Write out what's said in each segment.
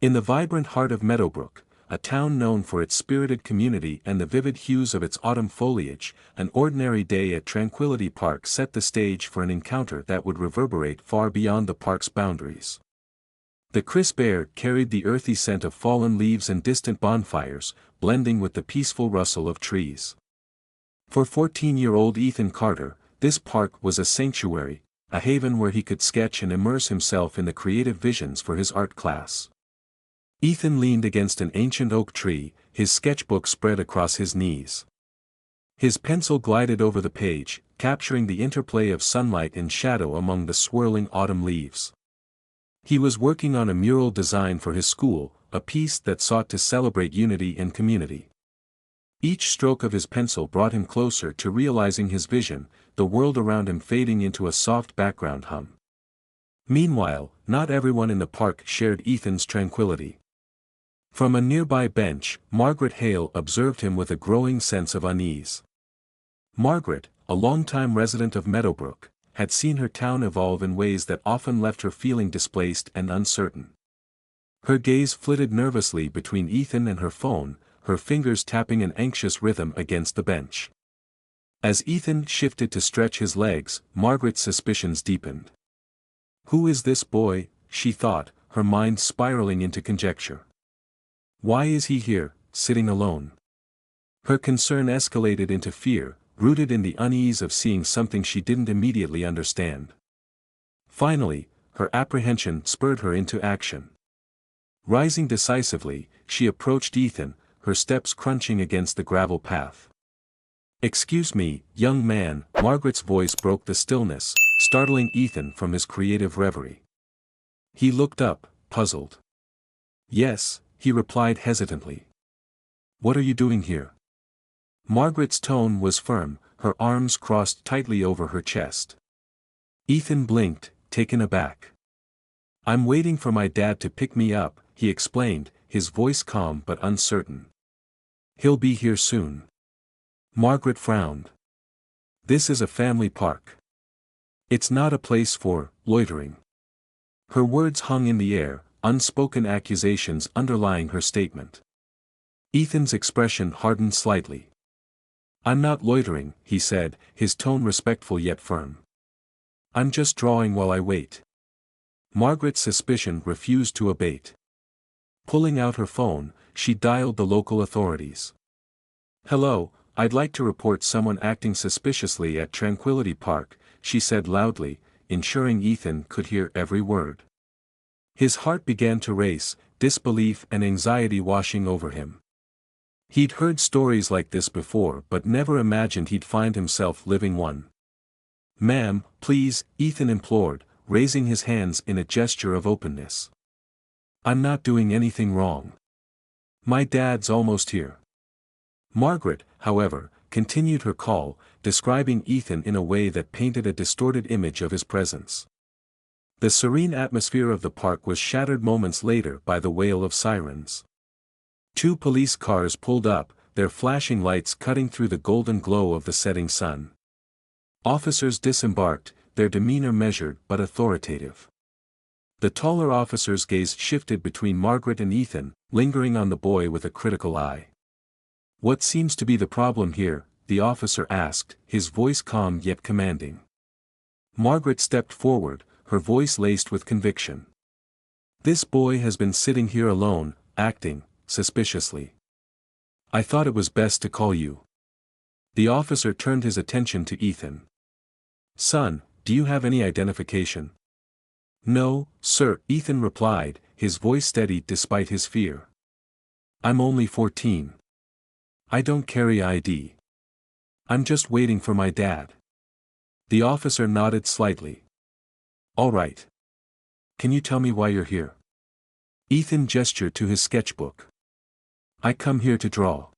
In the vibrant heart of Meadowbrook, a town known for its spirited community and the vivid hues of its autumn foliage, an ordinary day at Tranquility Park set the stage for an encounter that would reverberate far beyond the park's boundaries. The crisp air carried the earthy scent of fallen leaves and distant bonfires, blending with the peaceful rustle of trees. For 14-year-old Ethan Carter, this park was a sanctuary, a haven where he could sketch and immerse himself in the creative visions for his art class. Ethan leaned against an ancient oak tree, his sketchbook spread across his knees. His pencil glided over the page, capturing the interplay of sunlight and shadow among the swirling autumn leaves. He was working on a mural design for his school, a piece that sought to celebrate unity and community. Each stroke of his pencil brought him closer to realizing his vision, the world around him fading into a soft background hum. Meanwhile, not everyone in the park shared Ethan's tranquility. From a nearby bench, Margaret Hale observed him with a growing sense of unease. Margaret, a longtime resident of Meadowbrook, had seen her town evolve in ways that often left her feeling displaced and uncertain. Her gaze flitted nervously between Ethan and her phone, her fingers tapping an anxious rhythm against the bench. As Ethan shifted to stretch his legs, Margaret's suspicions deepened. Who is this boy, she thought, her mind spiraling into conjecture. Why is he here, sitting alone? Her concern escalated into fear, rooted in the unease of seeing something she didn't immediately understand. Finally, her apprehension spurred her into action. Rising decisively, she approached Ethan, her steps crunching against the gravel path. "Excuse me, young man," Margaret's voice broke the stillness, startling Ethan from his creative reverie. He looked up, puzzled. "Yes," he replied hesitantly. "What are you doing here?" Margaret's tone was firm, her arms crossed tightly over her chest. Ethan blinked, taken aback. "I'm waiting for my dad to pick me up," he explained, his voice calm but uncertain. "He'll be here soon." Margaret frowned. "This is a family park. It's not a place for loitering." Her words hung in the air, unspoken accusations underlying her statement. Ethan's expression hardened slightly. "I'm not loitering," he said, his tone respectful yet firm. "I'm just drawing while I wait." Margaret's suspicion refused to abate. Pulling out her phone, she dialed the local authorities. "Hello, I'd like to report someone acting suspiciously at Tranquility Park," she said loudly, ensuring Ethan could hear every word. His heart began to race, disbelief and anxiety washing over him. He'd heard stories like this before but never imagined he'd find himself living one. "Ma'am, please," Ethan implored, raising his hands in a gesture of openness. "I'm not doing anything wrong. My dad's almost here." Margaret, however, continued her call, describing Ethan in a way that painted a distorted image of his presence. The serene atmosphere of the park was shattered moments later by the wail of sirens. 2 police cars pulled up, their flashing lights cutting through the golden glow of the setting sun. Officers disembarked, their demeanor measured but authoritative. The taller officer's gaze shifted between Margaret and Ethan, lingering on the boy with a critical eye. "What seems to be the problem here?" the officer asked, his voice calm yet commanding. Margaret stepped forward, her voice laced with conviction. "This boy has been sitting here alone, acting suspiciously. I thought it was best to call you." The officer turned his attention to Ethan. "Son, do you have any identification?" "No, sir," Ethan replied, his voice steady despite his fear. "I'm only 14. I don't carry ID. I'm just waiting for my dad." The officer nodded slightly. "All right. Can you tell me why you're here?" Ethan gestured to his sketchbook. "I come here to draw.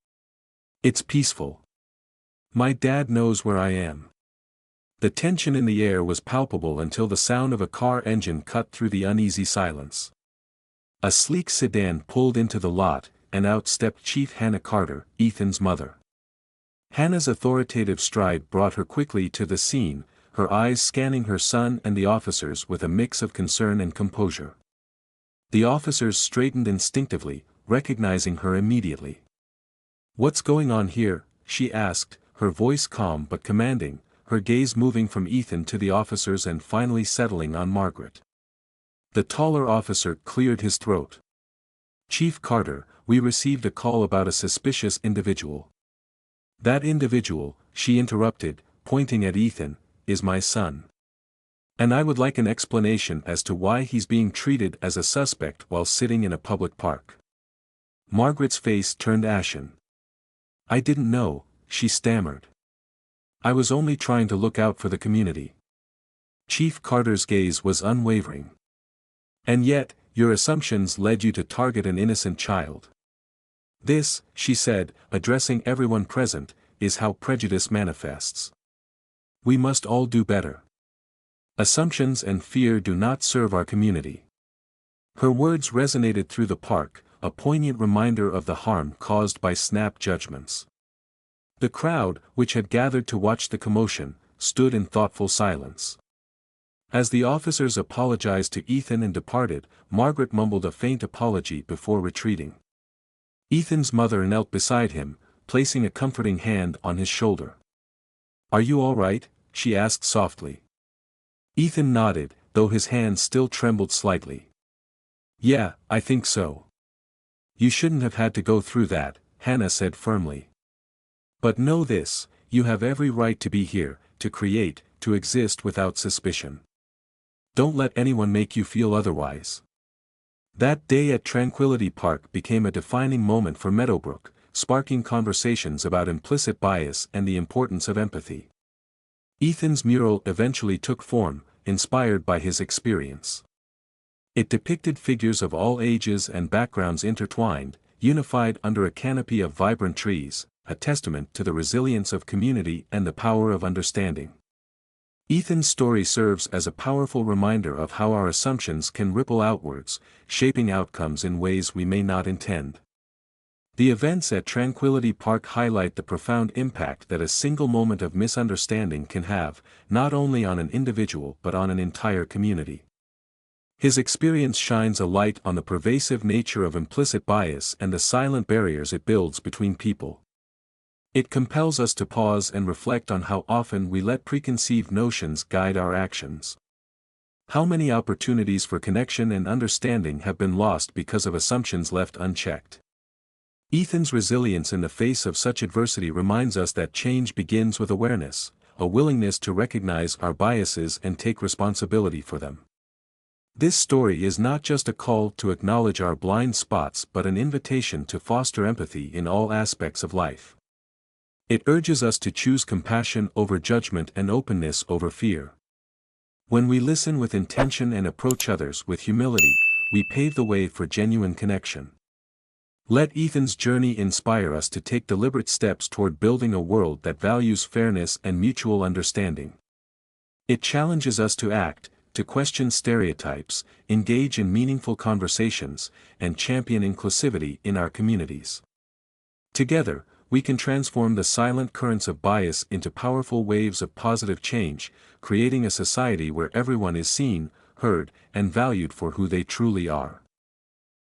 It's peaceful. My dad knows where I am." The tension in the air was palpable until the sound of a car engine cut through the uneasy silence. A sleek sedan pulled into the lot, and out stepped Chief Hannah Carter, Ethan's mother. Hannah's authoritative stride brought her quickly to the scene, her eyes scanning her son and the officers with a mix of concern and composure. The officers straightened instinctively, recognizing her immediately. "What's going on here?" she asked, her voice calm but commanding, her gaze moving from Ethan to the officers and finally settling on Margaret. The taller officer cleared his throat. "Chief Carter, we received a call about a suspicious individual." "That individual," she interrupted, pointing at Ethan, "is my son. And I would like an explanation as to why he's being treated as a suspect while sitting in a public park." Margaret's face turned ashen. "I didn't know," she stammered. "I was only trying to look out for the community." Chief Carter's gaze was unwavering. "And yet, your assumptions led you to target an innocent child. This," she said, addressing everyone present, "is how prejudice manifests. We must all do better. Assumptions and fear do not serve our community." Her words resonated through the park, a poignant reminder of the harm caused by snap judgments. The crowd, which had gathered to watch the commotion, stood in thoughtful silence. As the officers apologized to Ethan and departed, Margaret mumbled a faint apology before retreating. Ethan's mother knelt beside him, placing a comforting hand on his shoulder. "Are you all right?" she asked softly. Ethan nodded, though his hand still trembled slightly. "Yeah, I think so." "You shouldn't have had to go through that," Hannah said firmly. "But know this, you have every right to be here, to create, to exist without suspicion. Don't let anyone make you feel otherwise." That day at Tranquility Park became a defining moment for Meadowbrook, sparking conversations about implicit bias and the importance of empathy. Ethan's mural eventually took form, inspired by his experience. It depicted figures of all ages and backgrounds intertwined, unified under a canopy of vibrant trees, a testament to the resilience of community and the power of understanding. Ethan's story serves as a powerful reminder of how our assumptions can ripple outwards, shaping outcomes in ways we may not intend. The events at Tranquility Park highlight the profound impact that a single moment of misunderstanding can have, not only on an individual but on an entire community. His experience shines a light on the pervasive nature of implicit bias and the silent barriers it builds between people. It compels us to pause and reflect on how often we let preconceived notions guide our actions. How many opportunities for connection and understanding have been lost because of assumptions left unchecked? Ethan's resilience in the face of such adversity reminds us that change begins with awareness, a willingness to recognize our biases and take responsibility for them. This story is not just a call to acknowledge our blind spots but an invitation to foster empathy in all aspects of life. It urges us to choose compassion over judgment and openness over fear. When we listen with intention and approach others with humility, we pave the way for genuine connection. Let Ethan's journey inspire us to take deliberate steps toward building a world that values fairness and mutual understanding. It challenges us to act, to question stereotypes, engage in meaningful conversations, and champion inclusivity in our communities. Together, we can transform the silent currents of bias into powerful waves of positive change, creating a society where everyone is seen, heard, and valued for who they truly are.